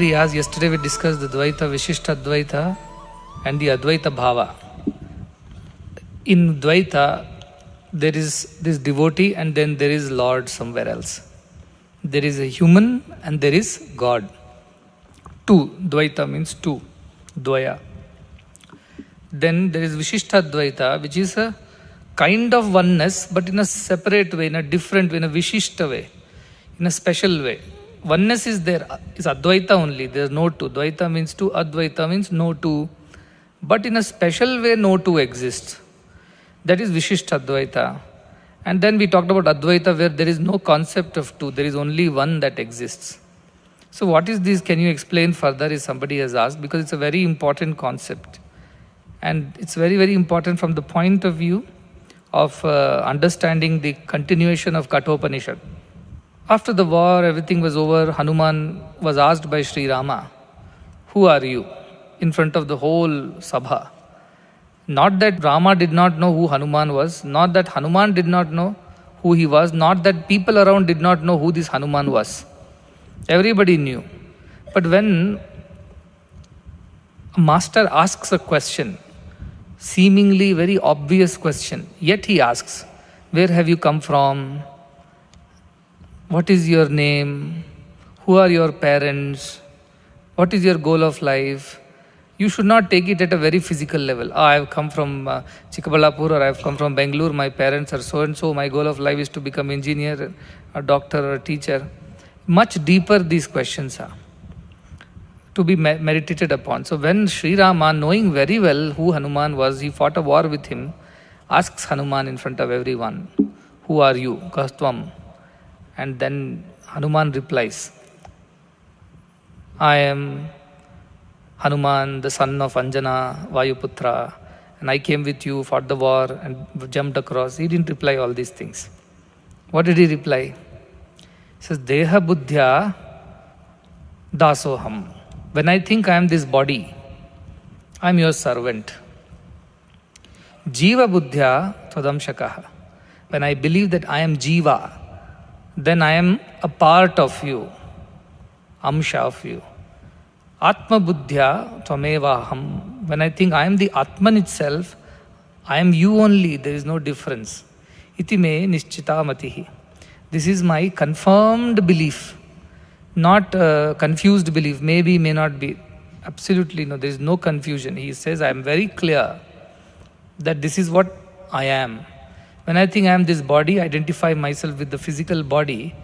somebody asked, yesterday we discussed the Dvaita, Vishishta Dvaita and the Advaita Bhava. In Dvaita, there is this devotee and then there is Lord somewhere else. There is a human and there is God. Two. Dvaita means two. Dvaya. Then there is Vishishta Dvaita, which is a kind of oneness, but in a separate way, in a different way, in a Vishishta way, in a special way. Oneness is there, is Advaita only, there is no two. Dvaita means two, Advaita means no two. But in a special way, no two exists. That is Vishishta Advaita. And then we talked about Advaita, where there is no concept of two, there is only one that exists. So what is this? Can you explain further, if somebody has asked? Because it's a very important concept. And it's very, very important from the point of view of understanding the continuation of KATHOPANISHAD. After the war, everything was over, Hanuman was asked by Sri Rama, "Who are you?" in front of the whole Sabha. Not that Rama did not know who Hanuman was, not that Hanuman did not know who he was, not that people around did not know who this Hanuman was. Everybody knew. But when a master asks a question, seemingly very obvious question, yet he asks, "Where have you come from? What is your name? Who are your parents? What is your goal of life?" You should not take it at a very physical level. I have come from Chikkabalapur, or I have come from Bangalore, my parents are so and so, my goal of life is to become engineer, a doctor or a teacher. Much deeper these questions are to be meditated upon. So when Sri Rama, knowing very well who Hanuman was, he fought a war with him, asks Hanuman in front of everyone, "Who are you? Kastvam?" And then Hanuman replies, "I am Hanuman, the son of Anjana, Vayuputra, and I came with you, fought the war, and jumped across." He didn't reply all these things. What did he reply? He says, "Deha buddhya dasoham." When I think I am this body, I am your servant. Jiva buddhya tvadamshakaha. When I believe that I am Jiva, then I am a part of you, amsha of you. Atma buddhya tvamevaham. When I think I am the Atman itself, I am you only, there is no difference. Iti me nischita matihi. This is my confirmed belief, not confused belief, maybe, may not be. Absolutely no, there is no confusion. He says, I am very clear that this is what I am. When I think I am this body, identify myself with the physical body,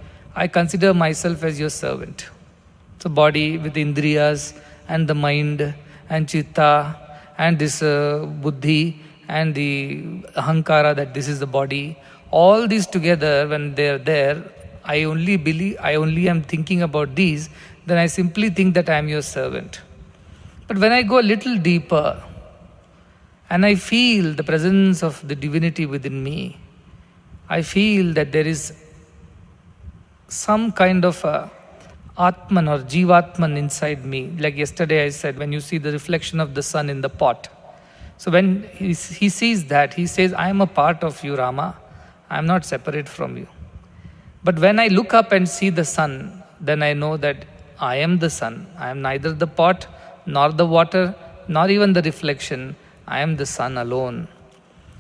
I consider myself as your servant. So body with the indriyas and the mind and chitta and this buddhi and the ahankara, that this is the body, all these together, when they are there, I only am thinking about these, then I simply think that I am your servant. But when I go a little deeper and I feel the presence of the divinity within me, I feel that there is some kind of a Atman or Jeevatman inside me. Like yesterday I said, when you see the reflection of the sun in the pot. So when he sees that, he says, I am a part of you, Rama. I am not separate from you. But when I look up and see the sun, then I know that I am the sun. I am neither the pot, nor the water, nor even the reflection. I am the sun alone.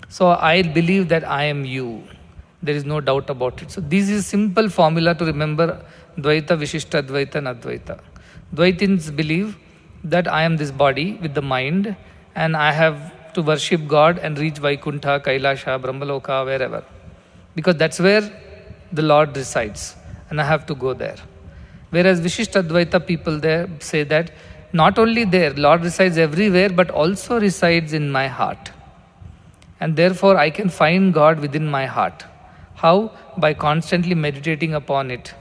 So I believe that I am you. There is no doubt about it. So this is a simple formula to remember Dvaita, Vishishta, Dvaita and Advaita. Dvaitins believe that I am this body with the mind and I have to worship God and reach Vaikuntha, Kailasha, Brahmaloka, wherever. Because that's where the Lord resides and I have to go there. Whereas Vishishta Advaita people there say that not only there, Lord resides everywhere, but also resides in my heart. And therefore I can find God within my heart. How? By constantly meditating upon it.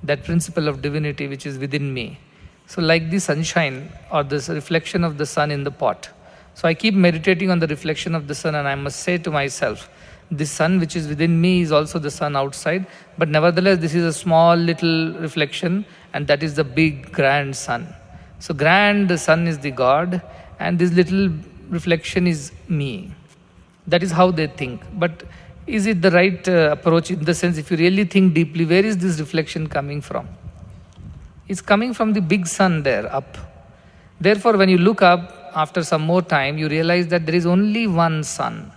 That principle of divinity which is within me. So like the sunshine or this reflection of the sun in the pot. So I keep meditating on the reflection of the sun and I must say to myself, this sun which is within me is also the sun outside, but nevertheless this is a small little reflection and that is the big grand sun. So grand sun is the God and this little reflection is me. That is how they think. But is it the right approach in the sense, if you really think deeply, where is this reflection coming from? It's coming from the big sun there up. Therefore, when you look up after some more time, you realize that there is only one sun.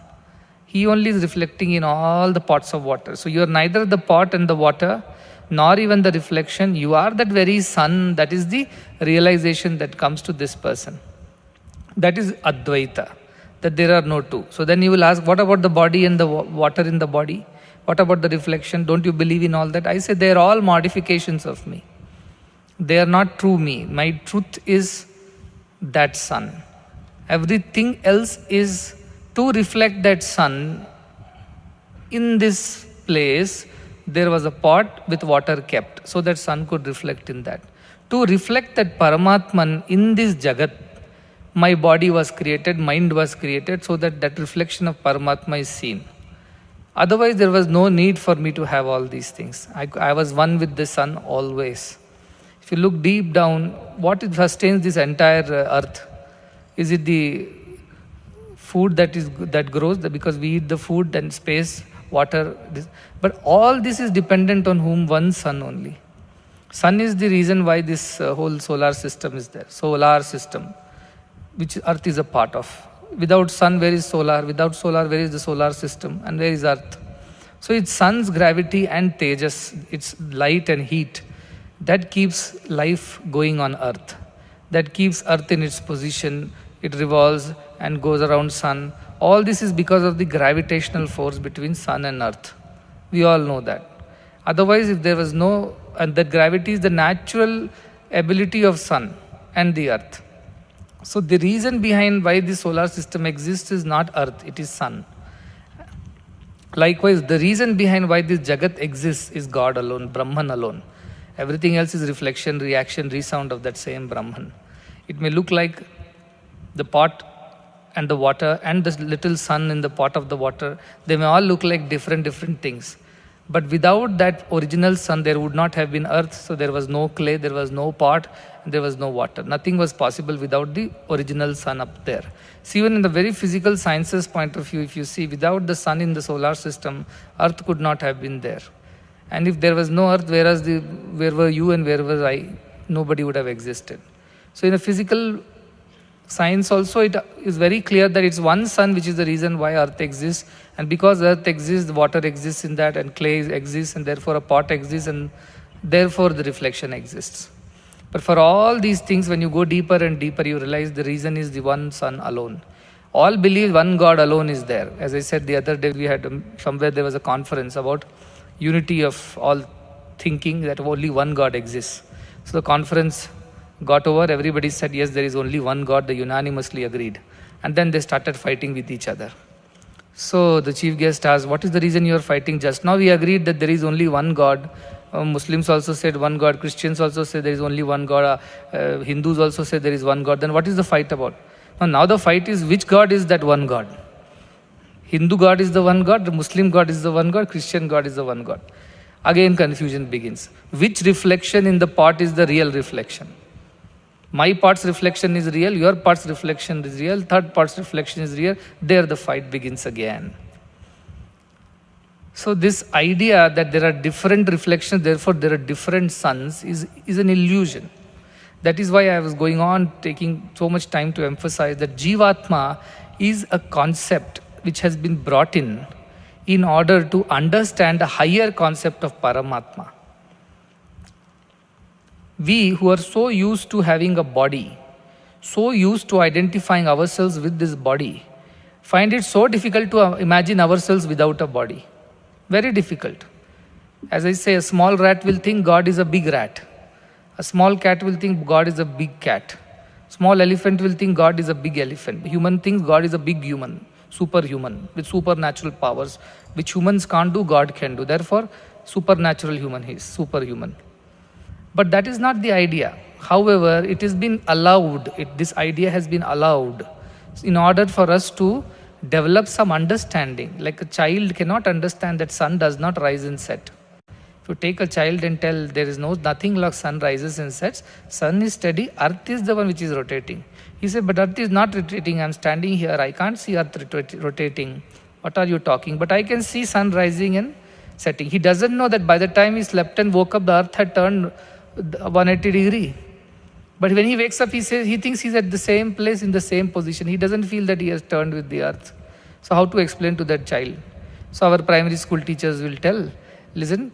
He only is reflecting in all the pots of water. So you are neither the pot and the water, nor even the reflection. You are that very sun. That is the realization that comes to this person. That is Advaita, that there are no two. So then you will ask, what about the body and the water in the body? What about the reflection? Don't you believe in all that? I say they are all modifications of me. They are not true me. My truth is that sun. Everything else is to reflect that sun. In this place, there was a pot with water kept, so that sun could reflect in that. To reflect that Paramatman in this Jagat, my body was created, mind was created, so that that reflection of Paramatma is seen. Otherwise, there was no need for me to have all these things. I was one with the sun always. If you look deep down, what sustains this entire earth? Is it the food that grows? Because we eat the food, then space, water. But all this is dependent on whom? One sun only. Sun is the reason why this whole solar system is there. Solar system, which earth is a part of. Without sun, where is solar? Without solar, where is the solar system? And where is earth? So it's sun's gravity and tejas, its light and heat, that keeps life going on earth. That keeps earth in its position. It revolves and goes around sun. All this is because of the gravitational force between sun and earth. We all know that. Otherwise, if there was no, and that gravity is the natural ability of sun and the earth. So the reason behind why the solar system exists is not earth, it is sun. Likewise, the reason behind why this Jagat exists is God alone, Brahman alone. Everything else is reflection, reaction, resound of that same Brahman. It may look like the pot and the water and the little sun in the pot of the water. They may all look like different things. But without that original sun, there would not have been earth. So there was no clay, there was no pot, and there was no water. Nothing was possible without the original sun up there. So even in the very physical sciences point of view, if you see, without the sun in the solar system, earth could not have been there. And if there was no earth, where were you and where was I? Nobody would have existed. So in a physical science also, it is very clear that it's one sun which is the reason why earth exists. And because earth exists, water exists in that, and clay exists, and therefore a pot exists, and therefore the reflection exists. But for all these things, when you go deeper and deeper, you realize the reason is the one sun alone. All believe one God alone is there. As I said the other day, we had somewhere there was a conference about unity of all thinking, that only one God exists. So the conference got over, everybody said, yes, there is only one God, they unanimously agreed. And then they started fighting with each other. So the chief guest asked, what is the reason you are fighting? Just now we agreed that there is only one God. Muslims also said one God. Christians also say there is only one God. Hindus also say there is one God. Then what is the fight about? Now the fight is, which God is that one God? Hindu God is the one God, the Muslim God is the one God, Christian God is the one God. Again confusion begins. Which reflection in the pot is the real reflection? My part's reflection is real, your part's reflection is real, third part's reflection is real. There the fight begins again. So this idea that there are different reflections, therefore there are different suns, is an illusion. That is why I was going on taking so much time to emphasize that Jeevatma is a concept which has been brought in order to understand a higher concept of Paramatma. We who are so used to having a body, so used to identifying ourselves with this body, find it so difficult to imagine ourselves without a body. Very difficult. As I say, a small rat will think God is a big rat. A small cat will think God is a big cat. Small elephant will think God is a big elephant. Human thinks God is a big human, superhuman, with supernatural powers, which humans can't do, God can do. Therefore, supernatural human, he is superhuman. But that is not the idea. However, it has been allowed, this idea has been allowed in order for us to develop some understanding. Like a child cannot understand that sun does not rise and set. If you take a child and tell there is nothing like sun rises and sets, sun is steady, earth is the one which is rotating. He said, but earth is not rotating, I am standing here, I can't see earth rotating. What are you talking? But I can see sun rising and setting. He doesn't know that by the time he slept and woke up, the earth had turned 180 degree. But when he wakes up, he says he thinks he's at the same place in the same position. He doesn't feel that he has turned with the earth. So how to explain to that child? So our primary school teachers will tell, listen,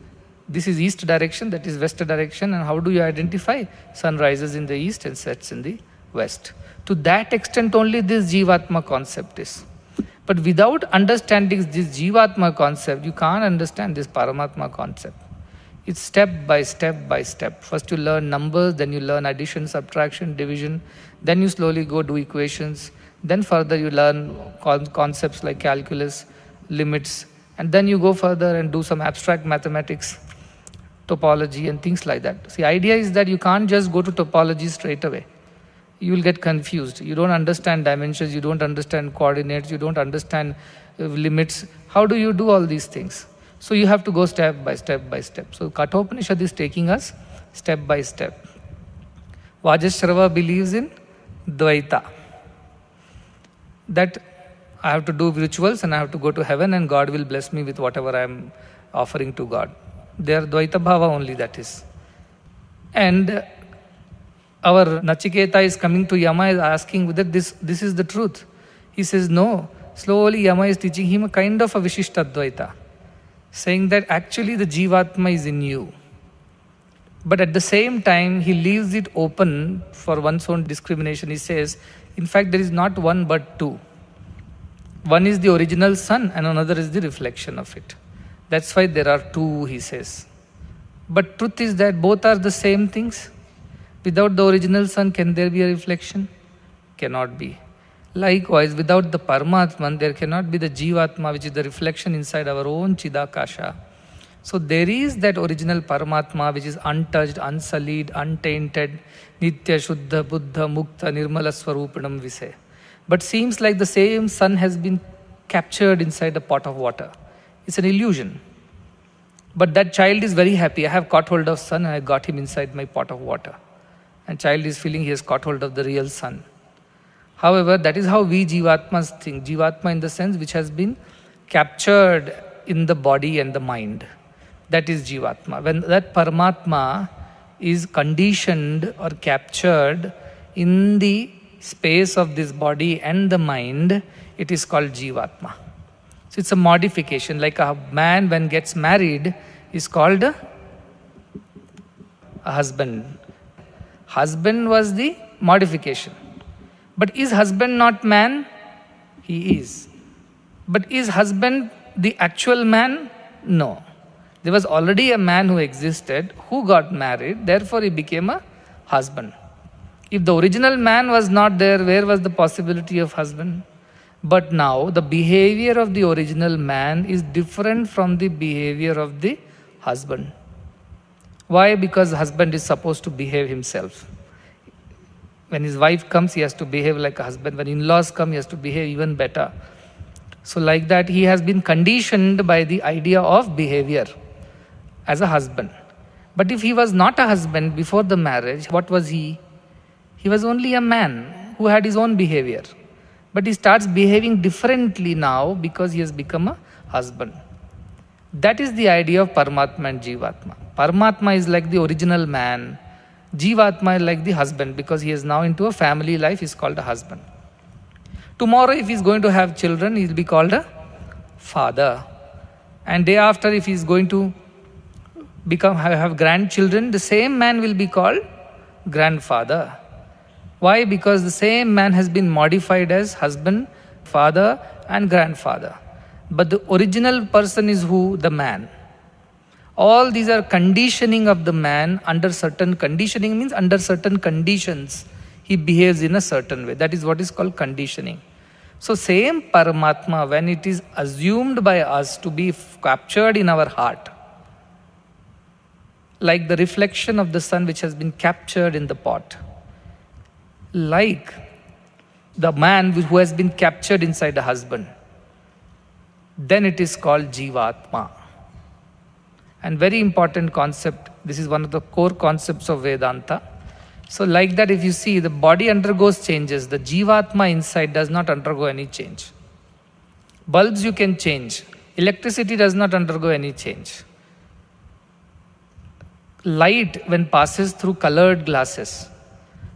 this is east direction, that is west direction, and how do you identify? Sun rises in the east and sets in the west. To that extent only this Jeevatma concept is. But without understanding this Jeevatma concept, you can't understand this Paramatma concept. It's step by step by step. First you learn numbers, then you learn addition, subtraction, division, then you slowly go do equations, then further you learn concepts like calculus, limits, and then you go further and do some abstract mathematics, topology and things like that. See, the idea is that you can't just go to topology straight away. You will get confused. You don't understand dimensions, you don't understand coordinates, you don't understand limits. How do you do all these things? So you have to go step by step by step. So Kathopanishad is taking us step by step. Vajashrava believes in Dvaita. That I have to do rituals and I have to go to heaven and God will bless me with whatever I am offering to God. They are Dvaita Bhava only, that is. And our Nachiketa is coming to Yama, is asking whether this is the truth. He says no. Slowly Yama is teaching him a kind of a Vishishtadvaita, saying that actually the Jeevatma is in you. But at the same time, he leaves it open for one's own discrimination. He says, in fact, there is not one but two. One is the original sun and another is the reflection of it. That's why there are two, he says. But truth is that both are the same things. Without the original sun, can there be a reflection? Cannot be. Likewise, without the Paramatman, there cannot be the Jeevatma, which is the reflection inside our own Chidakasha. So there is that original Paramatma, which is untouched, unsullied, untainted, Nitya, Shuddha, Buddha, Mukta, Nirmala Swarupanam, we say. But seems like the same sun has been captured inside a pot of water. It's an illusion. But that child is very happy. I have caught hold of sun and I got him inside my pot of water. And child is feeling he has caught hold of the real sun. However, that is how we Jeevatmas think. Jeevatma in the sense which has been captured in the body and the mind. That is Jeevatma. When that Paramatma is conditioned or captured in the space of this body and the mind, it is called Jeevatma. So it's a modification. Like a man when gets married is called a husband. Husband was the modification. But is husband not man? He is. But is husband the actual man? No. There was already a man who existed, who got married, therefore he became a husband. If the original man was not there, where was the possibility of husband? But now the behavior of the original man is different from the behavior of the husband. Why? Because the husband is supposed to behave himself. When his wife comes, he has to behave like a husband. When in-laws come, he has to behave even better. So like that, he has been conditioned by the idea of behavior as a husband. But if he was not a husband before the marriage, what was he? He was only a man who had his own behavior. But he starts behaving differently now because he has become a husband. That is the idea of Paramatma and Jeevatma. Paramatma is like the original man. Jeevatma is like the husband because he is now into a family life, he is called a husband. Tomorrow if he is going to have children, he will be called a father. And day after if he is going to have grandchildren, the same man will be called grandfather. Why? Because the same man has been modified as husband, father and grandfather. But the original person is who? The man. All these are conditioning of the man under certain conditioning means under certain conditions. He behaves in a certain way. That is what is called conditioning. So same Paramatma, when it is assumed by us to be captured in our heart, like the reflection of the sun which has been captured in the pot, like the man who has been captured inside a husband, then it is called Jeevatma. And very important concept, this is one of the core concepts of Vedanta. So like that, if you see, the body undergoes changes, the Jeevatma inside does not undergo any change. Bulbs you can change, electricity does not undergo any change. light, when passes through colored glasses,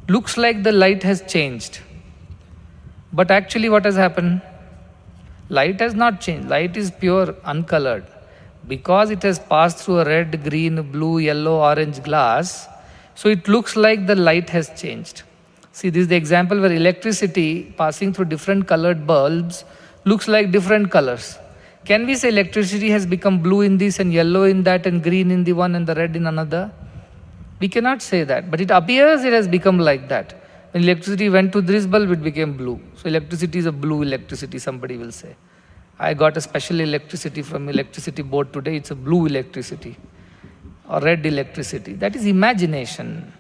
looks like the light has changed. But actually what has happened? Light has not changed. Light is pure, uncolored. Because it has passed through a red, green, blue, yellow, orange glass, so it looks like the light has changed. See, this is the example where electricity passing through different colored bulbs looks like different colors. Can we say electricity has become blue in this and yellow in that and green in the one and the red in another? We cannot say that, but it appears it has become like that. When electricity went to this bulb, it became blue. So electricity is a blue electricity, somebody will say. I got a special electricity from electricity board today, it's a blue electricity or red electricity. That is imagination.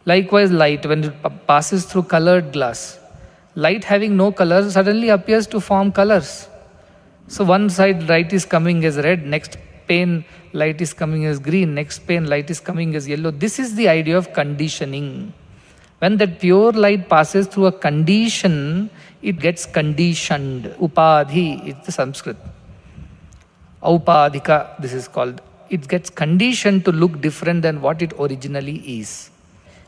Likewise, light, when it passes through colored glass, light having no color suddenly appears to form colors. So one side light is coming as red, next pane light is coming as green, next pane light is coming as yellow. This is the idea of conditioning. When that pure light passes through a condition, it gets conditioned. Upadhi, it's the Sanskrit. Aupadhika, this is called. It gets conditioned to look different than what it originally is.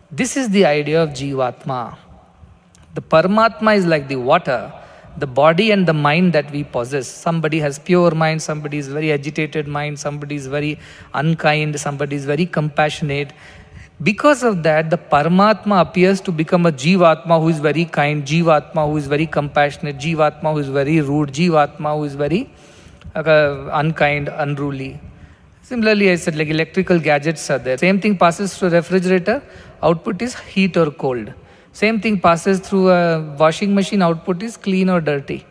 This is the idea of Jeevatma. The Paramatma is like the water, the body and the mind that we possess. Somebody has pure mind, somebody is very agitated mind, somebody is very unkind, somebody is very compassionate. Because of that, the Paramatma appears to become a Jeevatma who is very kind, Jeevatma who is very compassionate, Jeevatma who is very rude, Jeevatma who is very unkind, unruly. Similarly, I said like electrical gadgets are there. Same thing passes through a refrigerator, output is heat or cold. Same thing passes through a washing machine, output is clean or dirty.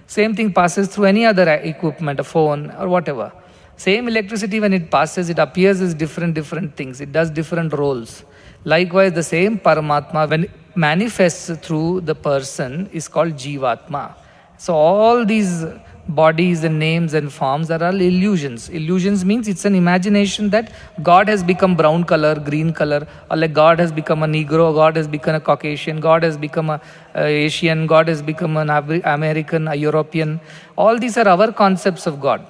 Same thing passes through any other equipment, a phone or whatever. Same electricity, when it passes, it appears as different things. It does different roles. Likewise, the same Paramatma, when it manifests through the person, is called Jeevatma. So all these bodies and names and forms are all illusions. Illusions means it's an imagination that God has become brown color, green color, or like God has become a Negro, God has become a Caucasian, God has become a Asian, God has become an American, a European. All these are our concepts of God.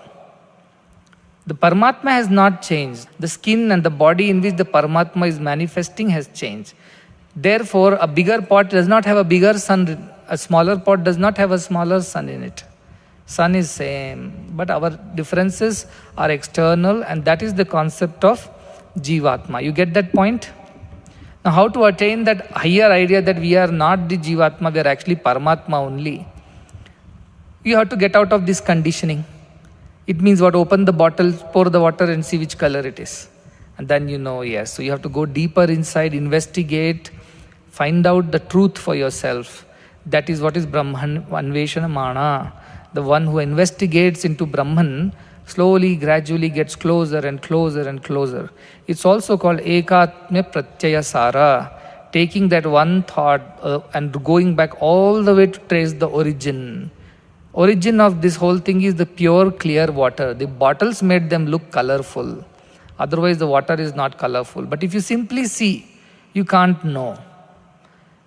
The Paramatma has not changed. The skin and the body in which the Paramatma is manifesting has changed. Therefore, a bigger pot does not have a bigger sun, a smaller pot does not have a smaller sun in it. Sun is same, but our differences are external, and that is the concept of Jeevatma. You get that point? Now, how to attain that higher idea that we are not the Jeevatma, we are actually Paramatma only? You have to get out of this conditioning. It means what? Open the bottle, pour the water and see which color it is. And then you know, yes. So you have to go deeper inside, investigate, find out the truth for yourself. That is what is Brahman Anveshana Mana. The one who investigates into Brahman slowly, gradually gets closer and closer and closer. It's also called Ekatma Pratyaya Sara, taking that one thought and going back all the way to trace the origin. Origin of this whole thing is the pure clear water. The bottles made them look colorful. Otherwise the water is not colorful. But if you simply see, you can't know.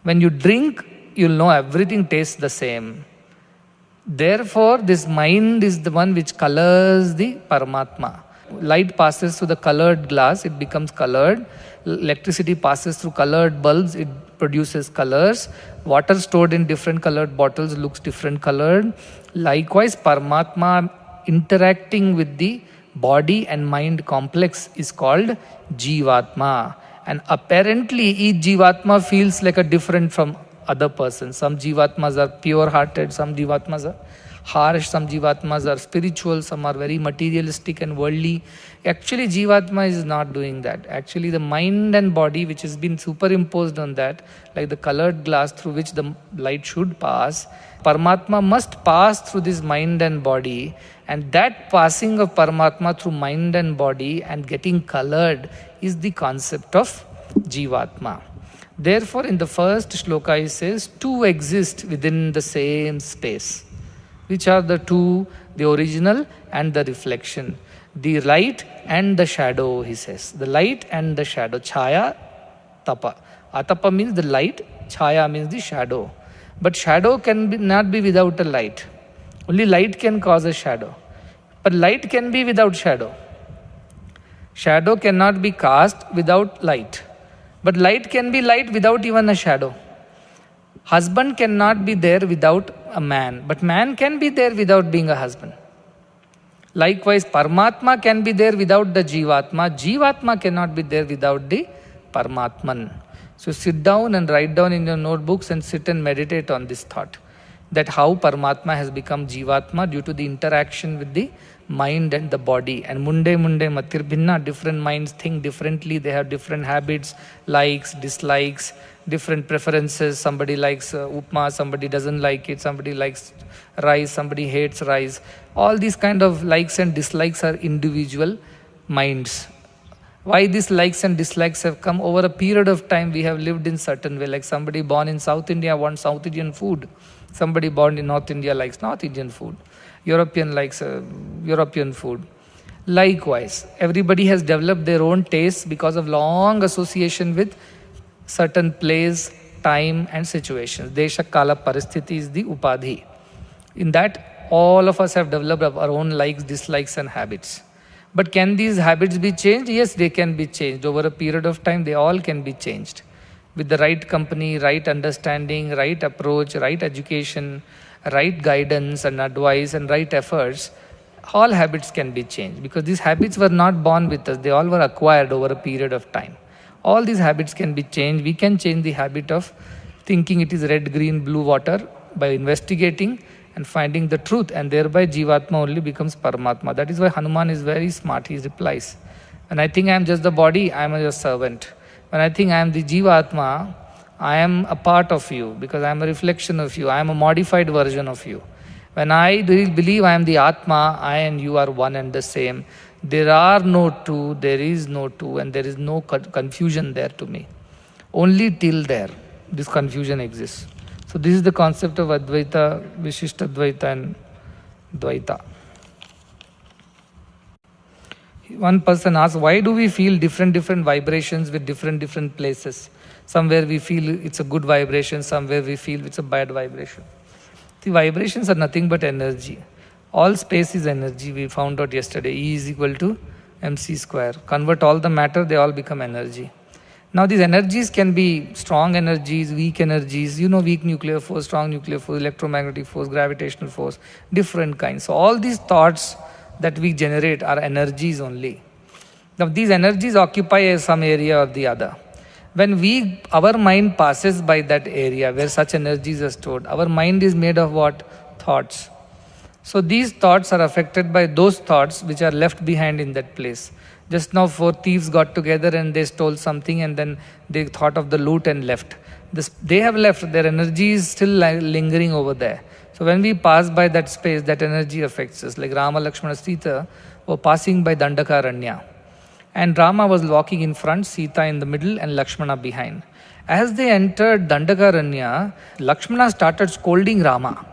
When you drink, you'll know everything tastes the same. Therefore, this mind is the one which colors the Paramatma. Light passes through the colored glass, it becomes colored. Electricity passes through colored bulbs, it produces colors. Water stored in different colored bottles looks different colored. Likewise, Paramatma interacting with the body and mind complex is called Jeevatma. And apparently, each Jeevatma feels like a different from other persons. Some Jeevatmas are pure-hearted, some Jeevatmas are harsh, some Jeevatmas are spiritual, some are very materialistic and worldly. Actually, Jeevatma is not doing that. Actually, the mind and body which has been superimposed on that, like the colored glass through which the light should pass, Paramatma must pass through this mind and body, and that passing of Paramatma through mind and body and getting colored is the concept of Jeevatma. Therefore, in the first shloka, he says, two exist within the same space. Which are the two? The original and the reflection. The light and the shadow, he says. The light and the shadow. Chaya, tapa. Atapa means the light, chaya means the shadow. But shadow not be without a light. Only light can cause a shadow. But light can be without shadow. Shadow cannot be cast without light. But light can be light without even a shadow. Husband cannot be there without a man, but man can be there without being a husband. Likewise, Paramatma can be there without the Jeevatma. Jeevatma cannot be there without the Paramatman. So sit down and write down in your notebooks and sit and meditate on this thought. That how Paramatma has become Jeevatma due to the interaction with the mind and the body. And munde matirbhinna, different minds think differently, they have different habits, likes, dislikes, different preferences. Somebody likes upma, somebody doesn't like it, somebody likes rice, somebody hates rice. All these kind of likes and dislikes are individual minds. Why these likes and dislikes have come over a period of time? We have lived in certain way. Like somebody born in South India wants South Indian food. Somebody born in North India likes North Indian food. European likes European food. Likewise, everybody has developed their own tastes because of long association with certain place, time and situations. Desha kala paristhiti is the upadhi. In that, all of us have developed our own likes, dislikes and habits. But can these habits be changed? Yes, they can be changed. Over a period of time, they all can be changed. With the right company, right understanding, right approach, right education, right guidance and advice and right efforts, all habits can be changed. Because these habits were not born with us, they all were acquired over a period of time. All these habits can be changed. We can change the habit of thinking it is red, green, blue water by investigating and finding the truth, and thereby Jeevatma only becomes Paramatma. That is why Hanuman is very smart. He replies, when I think I am just the body, I am your servant. When I think I am the Jeevatma, I am a part of you because I am a reflection of you. I am a modified version of you. When I believe I am the Atma, I and you are one and the same. There are no two, there is no two, and there is no confusion there to me. Only till there, this confusion exists. So this is the concept of Advaita, Vishishtadvaita and Dvaita. One person asks, why do we feel different vibrations with different places? Somewhere we feel it's a good vibration, somewhere we feel it's a bad vibration. The vibrations are nothing but energy. All space is energy. We found out yesterday. E is equal to mc square. Convert all the matter, they all become energy. Now these energies can be strong energies, weak energies, weak nuclear force, strong nuclear force, electromagnetic force, gravitational force, different kinds. So all these thoughts that we generate are energies only. Now these energies occupy some area or the other. When our mind passes by that area where such energies are stored, our mind is made of what? Thoughts. So these thoughts are affected by those thoughts which are left behind in that place. Just now 4 thieves got together and they stole something and then they thought of the loot and left. They have left, their energy is still lingering over there. So when we pass by that space, that energy affects us. Like Rama, Lakshmana, Sita were passing by Dandakaranya. And Rama was walking in front, Sita in the middle and Lakshmana behind. As they entered Dandakaranya, Lakshmana started scolding Rama.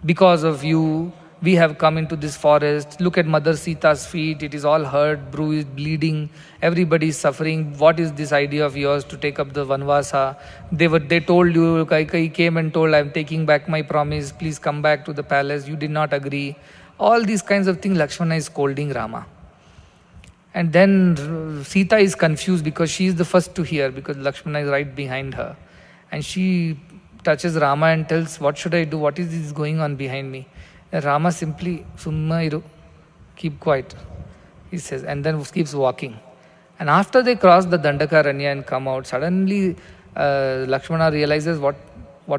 Because of you, we have come into this forest. Look at Mother Sita's feet. It is all hurt, bruised, bleeding. Everybody is suffering. What is this idea of yours to take up the Vanvasa? They told you, Kaikai came and told, I am taking back my promise. Please come back to the palace. You did not agree. All these kinds of things, Lakshmana is scolding Rama. And then Sita is confused because she is the first to hear because Lakshmana is right behind her. And she touches Rama and tells, what should I do? What is this going on behind me? And Rama simply, Summa iru, keep quiet, he says, and then keeps walking. And after they cross the Dandakaranya and come out, suddenly Lakshmana realizes what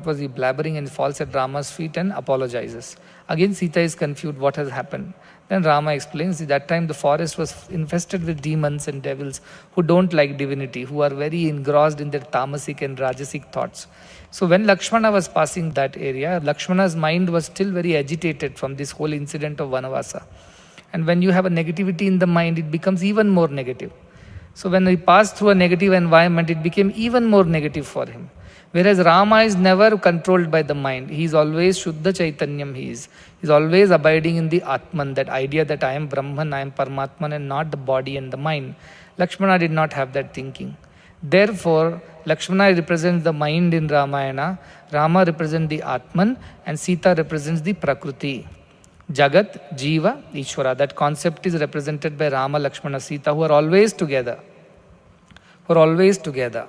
was he blabbering and falls at Rama's feet and apologizes. Again Sita is confused, what has happened? Then Rama explains, at that time the forest was infested with demons and devils who don't like divinity, who are very engrossed in their tamasic and rajasic thoughts. So when Lakshmana was passing that area, Lakshmana's mind was still very agitated from this whole incident of Vanavasa. And when you have a negativity in the mind, it becomes even more negative. So when he passed through a negative environment, it became even more negative for him. Whereas Rama is never controlled by the mind. He is always Shuddha Chaitanyam. He is always abiding in the Atman, that idea that I am Brahman, I am Paramatman and not the body and the mind. Lakshmana did not have that thinking. Therefore, Lakshmana represents the mind in Ramayana, Rama represents the Atman and Sita represents the Prakriti. Jagat, Jiva, Ishvara. That concept is represented by Rama, Lakshmana, Sita, who are always together. Who are always together.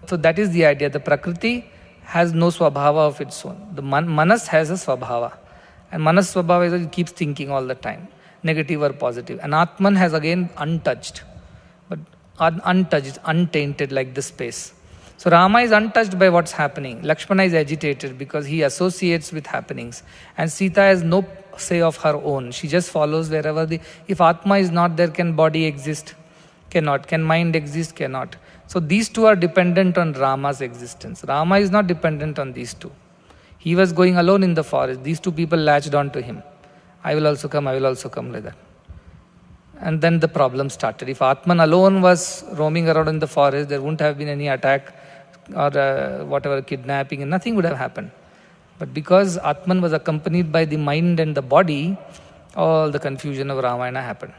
So that is the idea. The Prakriti has no swabhava of its own. The Manas has a swabhava. And Manas swabhava is it keeps thinking all the time, negative or positive. And Atman has again untouched. But untouched, untainted like the space. So Rama is untouched by what's happening. Lakshmana is agitated because he associates with happenings. And Sita has no say of her own. She just follows wherever if Atma is not there, can body exist? Cannot. Can mind exist? Cannot. So these two are dependent on Rama's existence. Rama is not dependent on these two. He was going alone in the forest. These two people latched on to him. I will also come, like that. And then the problem started. If Atman alone was roaming around in the forest, there wouldn't have been any attack or whatever, kidnapping, and nothing would have happened. But because Atman was accompanied by the mind and the body, all the confusion of Ramayana happened.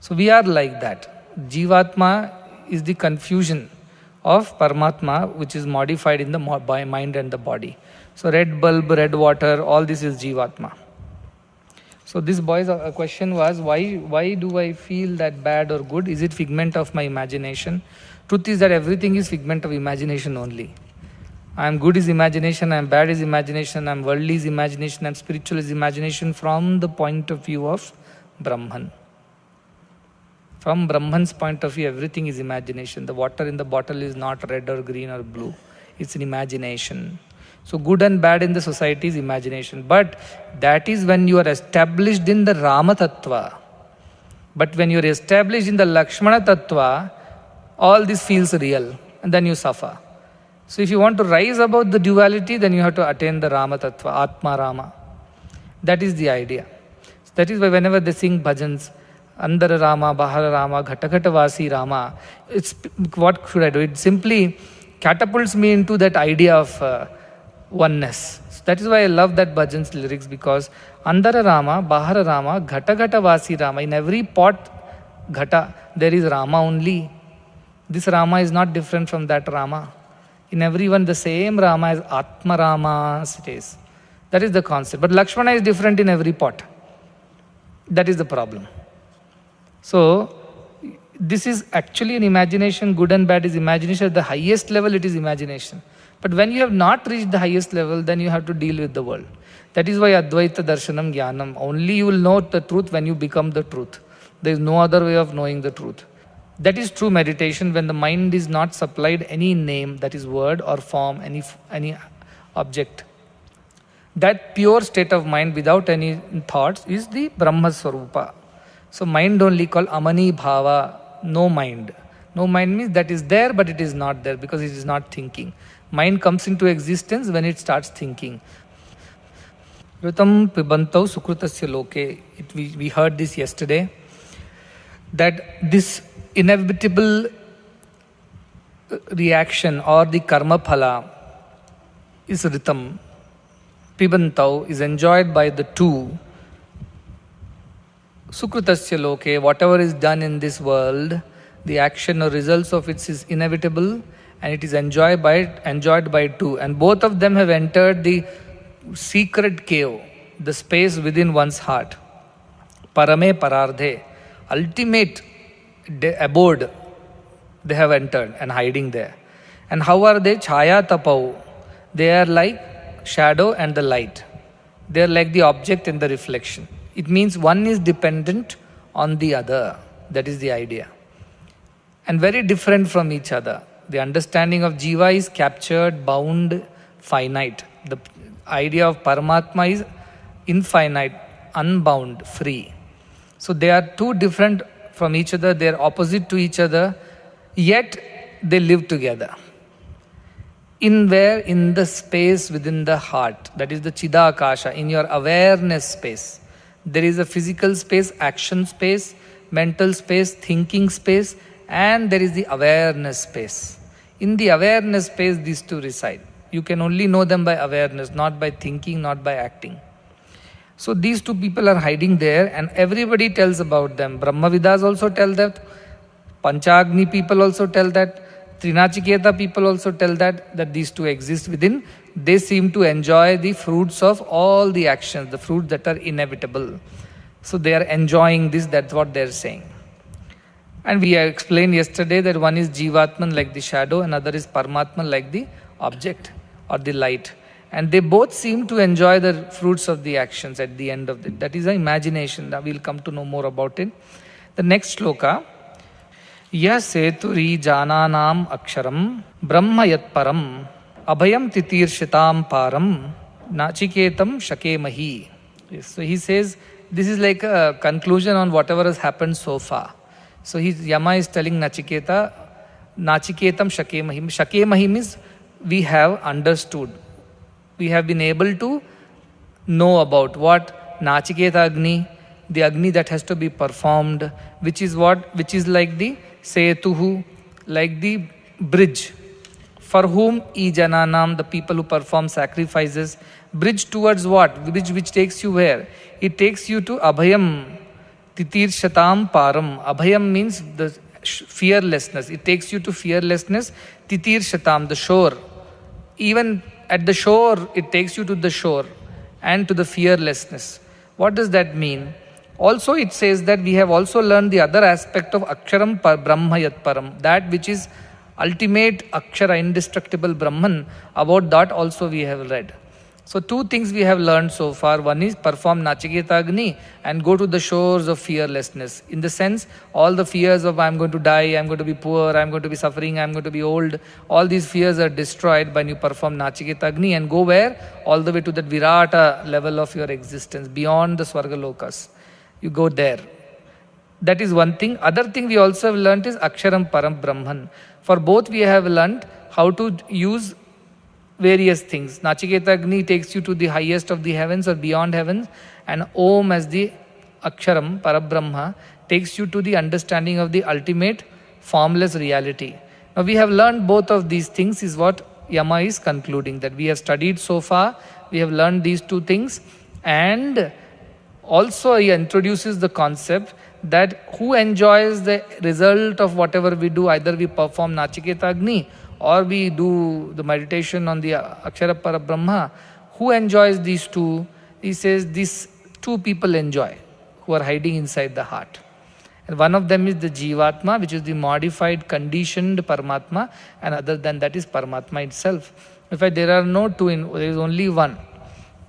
So we are like that. Jeevatma is the confusion of Paramatma, which is modified in the by mind and the body. So red bulb, red water, all this is Jeevatma. So this boy's question was, why do I feel that bad or good? Is it figment of my imagination? Truth is that everything is figment of imagination only. I am good is imagination, I am bad is imagination, I am worldly is imagination, I am spiritual is imagination from the point of view of Brahman. From Brahman's point of view, everything is imagination. The water in the bottle is not red or green or blue. It's an imagination. So good and bad in the society is imagination. But that is when you are established in the Rama Tattva. But when you are established in the Lakshmana Tattva, all this feels real. And then you suffer. So if you want to rise above the duality, then you have to attain the Rama Tattva, Atma Rama. That is the idea. That is why whenever they sing bhajans, Andara Rama, Bahara Rama, Ghata Ghata Vasi Rama, it's what should I do? It simply catapults me into that idea of oneness. So that is why I love that bhajan's lyrics, because Andara Rama, Bahara Rama, Ghata Ghata Vasi Rama. In every pot, Ghata, there is Rama only. This Rama is not different from that Rama. In everyone, the same Rama as Atma Rama stays. That is the concept. But Lakshmana is different in every pot. That is the problem. So, this is actually an imagination. Good and bad is imagination. At the highest level, it is imagination. But when you have not reached the highest level, then you have to deal with the world. That is why Advaita Darshanam Jnanam. Only you will know the truth when you become the truth. There is no other way of knowing the truth. That is true meditation when the mind is not supplied any name, that is word or form, any object. That pure state of mind without any thoughts is the Brahma Swarupa. So mind only called Amani Bhava, no mind. No mind means that is there but it is not there because it is not thinking. Mind comes into existence when it starts thinking. Ritam pibantau sukrutasya loke. We heard this yesterday. That this inevitable reaction or the karma phala is ritam. Pibantau is enjoyed by the two. Sukrutasya loke, whatever is done in this world, the action or results of it is inevitable and it is enjoyed by two. And both of them have entered the secret cave, the space within one's heart. Parame parardhe, ultimate abode, they have entered and hiding there. And how are they? Chaya tapau. They are like shadow and the light. They are like the object and the reflection. It means one is dependent on the other. That is the idea. And very different from each other. The understanding of Jiva is captured, bound, finite. The idea of Paramatma is infinite, unbound, free. So they are two different from each other, they are opposite to each other, yet they live together. In where? In the space within the heart. That is the Chidakasha, in your awareness space. There is a physical space, action space, mental space, thinking space, and there is the awareness space. In the awareness space, these two reside. You can only know them by awareness, not by thinking, not by acting. So these two people are hiding there and everybody tells about them. Brahmavidas also tell that. Panchagni people also tell that. Trinachiketa people also tell that these two exist within. They seem to enjoy the fruits of all the actions, the fruits that are inevitable. So they are enjoying this, that's what they are saying. And we explained yesterday that one is Jeevatman like the shadow, another is Paramatma like the object or the light. And they both seem to enjoy the fruits of the actions at the end of it. That is the imagination. That we'll come to know more about it. The next sloka. Ya seturi jananam aksharam brahma yat param abhayam titirshitam param nachiketam shakemahi. So he says, this is like a conclusion on whatever has happened so far. So Yama is telling Nachiketa, Nachiketam shakemahim. Shakemahim means we have understood. We have been able to know about what Nachiketa Agni, the Agni that has to be performed, which is like the Setuhu, like the bridge. For whom Jananam, the people who perform sacrifices, bridge towards what? Bridge which takes you where? It takes you to Abhayam, Titirshatam Param. Abhayam means the fearlessness. It takes you to fearlessness. Titirshatam, the shore. Even at the shore, it takes you to the shore and to the fearlessness. What does that mean? Also, it says that we have also learned the other aspect of Aksharam Brahma Yat Param, that which is ultimate Akshara, indestructible Brahman. About that also we have read. So two things we have learned so far. One is perform Nachiketa Agni and go to the shores of fearlessness. In the sense, all the fears of I am going to die, I am going to be poor, I am going to be suffering, I am going to be old, all these fears are destroyed when you perform Nachiketa Agni and go where? All the way to that Virata level of your existence, beyond the Swarga Lokas. You go there. That is one thing. Other thing we also have learnt is Aksharam Param Brahman. For both we have learnt how to use various things. Nachiketa Agni takes you to the highest of the heavens or beyond heavens, and Om as the Aksharam, Parabrahma, takes you to the understanding of the ultimate formless reality. Now we have learned both of these things is what Yama is concluding, that we have studied so far, we have learned these two things, and also he introduces the concept that who enjoys the result of whatever we do, either we perform Nachiketa Agni or we do the meditation on the Akshara Parabrahma, who enjoys these two? He says these two people enjoy, who are hiding inside the heart. And one of them is the Jeevatma, which is the modified, conditioned Paramatma, and other than that is Paramatma itself. In fact, there are no two, there is only one.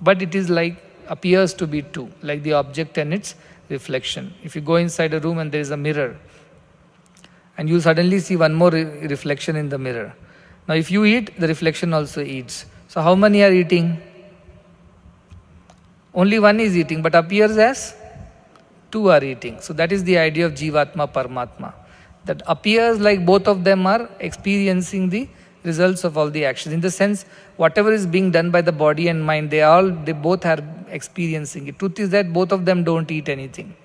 But it is like, appears to be two, like the object and its reflection. If you go inside a room and there is a mirror, and you suddenly see one more reflection in the mirror. Now if you eat, the reflection also eats. So how many are eating? Only one is eating, but appears as two are eating. So that is the idea of Jeevatma Paramatma. That appears like both of them are experiencing the results of all the actions. In the sense, whatever is being done by the body and mind, they both are experiencing it. Truth is that both of them don't eat anything.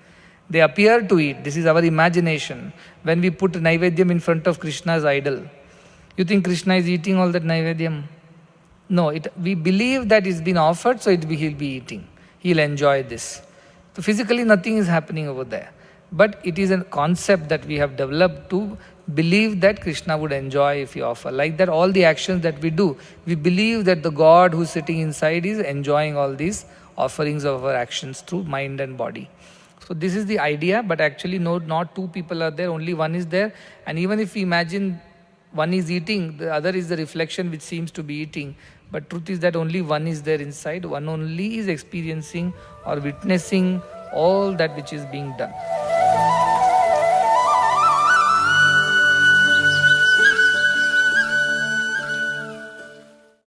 They appear to eat. This is our imagination. When we put Naivedyam in front of Krishna's idol, you think Krishna is eating all that Naivedyam? No, we believe that it's been offered, so he'll be eating. He'll enjoy this. So physically nothing is happening over there. But it is a concept that we have developed to believe that Krishna would enjoy if we offer. Like that, all the actions that we do, we believe that the God who's sitting inside is enjoying all these offerings of our actions through mind and body. So this is the idea, but actually no, not two people are there, only one is there. And even if we imagine one is eating, the other is the reflection which seems to be eating. But truth is that only one is there inside, one only is experiencing or witnessing all that which is being done.